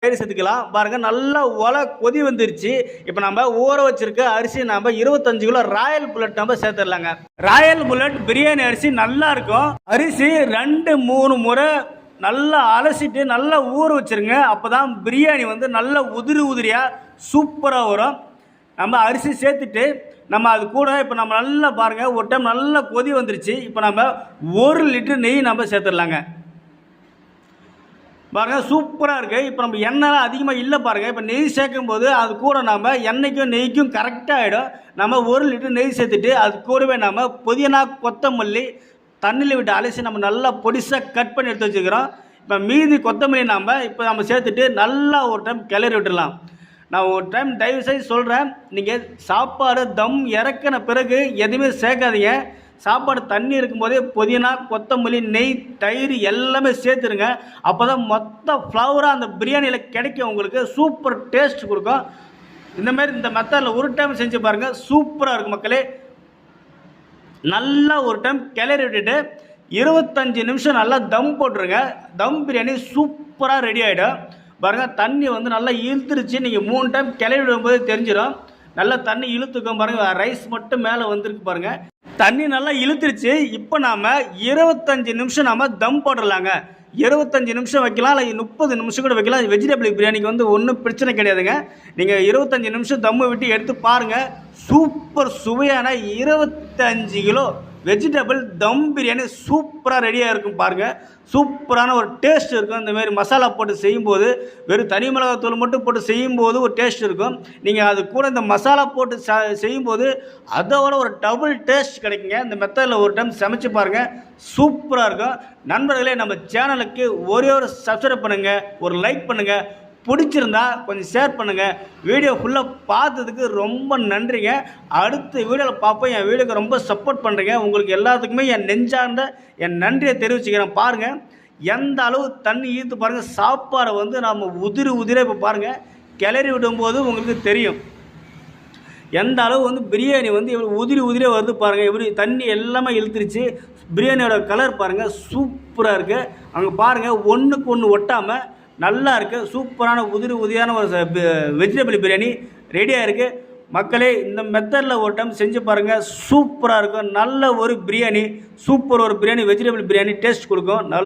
தயிர் சேர்த்துக்கலாம் பாருங்க. நல்லா கொதி வந்துருச்சு. இப்போ நம்ம ஊற வச்சிருக்க அரிசி நம்ம 25 கிலோ ராயல் புல்லட் நம்ம சேர்த்துடலாங்க. ராயல் புல்லட் பிரியாணி அரிசி நல்லா இருக்கும். அரிசி 2-3 முறை நல்லா அலசிட்டு நல்லா ஊற வச்சிருங்க. அப்போதான் பிரியாணி வந்து நல்லா உதிரியாக சூப்பராக வரும். நம்ம அரிசி சேர்த்துட்டு நம்ம அது கூட இப்போ நம்ம நல்லா பாருங்கள், ஒரு டைம் நல்லா கொதி வந்துருச்சு. இப்போ நம்ம 1 லிட்டர் நெய் நம்ம சேர்த்துடலாங்க. பாருங்கள் சூப்பராக இருக்குது. இப்போ நம்ம எண்ணெய்லாம் அதிகமாக இல்லை பாருங்கள். இப்போ நெய் சேர்க்கும் போது அது கூட நம்ம எண்ணெய்க்கும் நெய்க்கும் கரெக்டாக ஆகிடும். நம்ம 1 லிட்டர் நெய் சேர்த்துட்டு அது கூடவே நம்ம புதினா கொத்தமல்லி தண்ணியில் விட்டு அலசி நம்ம நல்லா பொடிசாக கட் பண்ணி எடுத்து வச்சுக்கிறோம். இப்போ மீதி கொத்தமல்லி நம்ம சேர்த்துட்டு நல்லா ஒரு டைம் கிளறி விட்டுடலாம். நான் ஒரு டைம் தயவுசெய்து சொல்கிறேன், நீங்கள் சாப்பாடு தம் இறக்கின பிறகு எதுவுமே சேர்க்காதீங்க. சாப்பாடு தண்ணி இருக்கும்போதே புதினா கொத்தமல்லி நெய் தயிர் எல்லாமே சேர்த்துருங்க. அப்போ தான் மொத்த ஃப்ளவராக அந்த பிரியாணியில் கிடைக்கும், உங்களுக்கு சூப்பர் டேஸ்ட் கொடுக்கும். இந்தமாரி இந்த மெத்தடில் ஒரு டைம் செஞ்சு பாருங்கள், சூப்பராக இருக்கும் மக்களே. நல்லா ஒரு டைம் கிளறி விட்டுட்டு 25 நிமிஷம் நல்லா தம் போட்டுருங்க. தம் பிரியாணி சூப்பராக ரெடி ஆகிடும். பாருங்கள் தண்ணி வந்து நல்லா இழுத்துருச்சு. நீங்கள் 3 டைம் கிளறி விடும்போது தெரிஞ்சிடும். நல்லா தண்ணி இழுத்துக்கும் பாருங்கள். ரைஸ் மட்டும் மேலே வந்துருக்கு பாருங்கள். தண்ணி நல்லா இழுத்துருச்சு. இப்போ நாம் 25 நிமிஷம் நாம் தம் போட்டுடலாங்க. 25 நிமிஷம் வைக்கலாம், இல்லை 30 நிமிஷம் கூட வைக்கலாம். வெஜிடபிள் பிரியாணிக்கு வந்து ஒன்றும் பிரச்சனை கிடையாதுங்க. நீங்கள் 25 நிமிஷம் தம்மு விட்டு எடுத்து பாருங்கள். சூப்பர் சுவையான 25 கிலோ வெஜிடபிள் தம் பிரியாணி சூப்பராக ரெடியாக இருக்கும் பாருங்கள். சூப்பரான ஒரு டேஸ்ட் இருக்கும். இந்தமாரி மசாலா போட்டு செய்யும்போது, வெறும் தனி மிளகாத்தூள் மட்டும் போட்டு செய்யும்போது ஒரு டேஸ்ட் இருக்கும். நீங்கள் அது கூட இந்த மசாலா போட்டு செய்யும்போது அதோட ஒரு டபுள் டேஸ்ட் கிடைக்குங்க. இந்த மெத்தடில் ஒரு டைம் சமைச்சு பாருங்கள், சூப்பராக இருக்கும். நண்பர்களே, நம்ம சேனலுக்கு ஒரே ஒரு சப்ஸ்கிரைப் பண்ணுங்கள், ஒரு லைக் பண்ணுங்கள், பிடிச்சிருந்தா கொஞ்சம் ஷேர் பண்ணுங்கள். வீடியோ ஃபுல்லாக பார்த்ததுக்கு ரொம்ப நன்றிங்க. அடுத்த வீடியோவில் பார்ப்போம். என் வீடியோக்கு ரொம்ப சப்போர்ட் பண்ணுறீங்க. உங்களுக்கு எல்லாத்துக்குமே என் நெஞ்சார்ந்த என் நன்றியை தெரிவிச்சுக்கிறேன். பாருங்கள் எந்த அளவு தண்ணி ஈர்த்து பாருங்கள். சாப்பாடை வந்து நம்ம உதிர இப்போ பாருங்கள் கிளறி விடும்போது உங்களுக்கு தெரியும் எந்த அளவு வந்து பிரியாணி வந்து இவ்வளோ உதிரியாக வருது பாருங்கள். எப்படி தண்ணி எல்லாமே இழுத்துருச்சு. பிரியாணியோட கலர் பாருங்கள் சூப்பராக இருக்குது. அங்கே பாருங்கள் ஒன்றுக்கு ஒன்று ஒட்டாமல் நல்லா இருக்குது. சூப்பரான உதிரியான ஒரு வெஜிடபிள் பிரியாணி ரெடியாக இருக்குது. மக்களே, இந்த மெத்தடில் ஒரு டைம் செஞ்சு பாருங்கள், சூப்பராக இருக்கும். நல்ல ஒரு பிரியாணி, சூப்பர் ஒரு பிரியாணி, வெஜிடபிள் பிரியாணி டேஸ்ட் கொடுக்கும்.